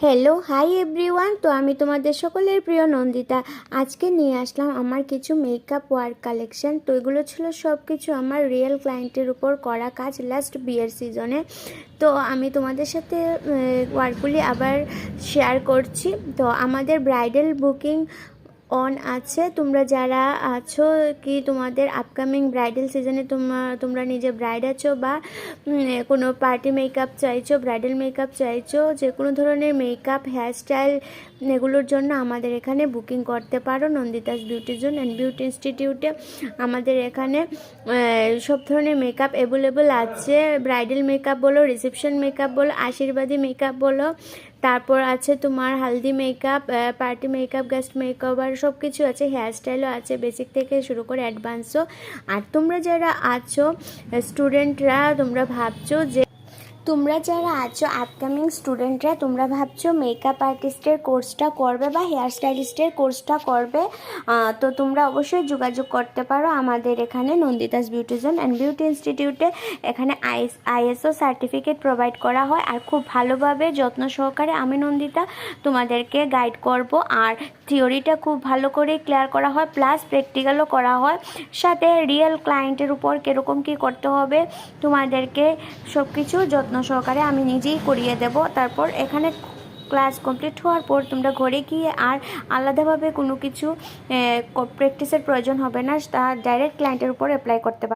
Hello hi everyone. তো আমি তোমাদের সকলের প্রিয় নন্দিতা। আজকে নিয়ে আসলাম আমার কিছু মেকআপ ওয়ার্ক কালেকশন। তো এগুলো ছিল সব কিছু আমার রিয়েল ক্লায়েন্টের উপর করা কাজ লাস্ট বিয়ের সিজনে। তো আমি তোমাদের সাথে ওয়ার্কগুলি আবার শেয়ার করছি। তো আমাদের ব্রাইডাল বুকিং অন আছে। তোমরা যারা আছো কি তোমাদের আপকামিং ব্রাইডাল সিজনে তোমরা নিজে ব্রাইড আছো বা কোনো পার্টি মেকআপ চাইছো, ব্রাইডাল মেকআপ চাইছো, যে কোনো ধরনের মেকআপ হেয়ারস্টাইল এগুলোর জন্য আমাদের এখানে বুকিং করতে পারো Nandita's beauty zone and beauty ইনস্টিটিউটে। আমাদের এখানে সব ধরনের মেকআপ অ্যাভেলেবল আছে। ব্রাইডাল মেকআপ বলো, রিসেপশন মেকআপ বলো, আশীর্বাদী মেকআপ বলো, তারপর আছে তোমার haldi makeup, party makeup, guest makeup, আর সব কিছু আছে। হেয়ারস্টাইলও আছে বেসিক থেকে শুরু করে অ্যাডভান্সও। আর তোমরা যারা আছো স্টুডেন্টরা, তোমরা যারা আছো আপকামিং স্টুডেন্টরা, তোমরা ভাবছো মেকআপ আর্টিস্টের কোর্সটা করবে বা হেয়ার স্টাইলিস্টের কোর্সটা করবে, তো তোমরা অবশ্যই যোগাযোগ করতে পারো আমাদের এখানে নন্দিতাস বিউটিজন অ্যান্ড বিউটি ইনস্টিটিউটে। এখানে আইএসও সার্টিফিকেট প্রোভাইড করা হয় আর খুব ভালোভাবে যত্ন সহকারে আমি নন্দিতা তোমাদেরকে গাইড করব। আর থিওরিটা খুব ভালো করে ক্লিয়ার করা হয়, প্লাস প্র্যাকটিক্যালও করা হয়, সাথে রিয়েল ক্লায়েন্টের উপর কীরকম কী করতে হবে তোমাদেরকে সব কিছু যত্ন সহকারে আমি নিজেই করিয়ে দেব। তারপর এখানে ক্লাস কমপ্লিট হওয়ার পর তোমরা ঘরে গিয়ে আর আলাদাভাবে কোনো কিছু প্র্যাকটিসের প্রয়োজন হবে না, তা ডাইরেক্ট ক্লায়েন্টের উপর অ্যাপ্লাই করতে পারো।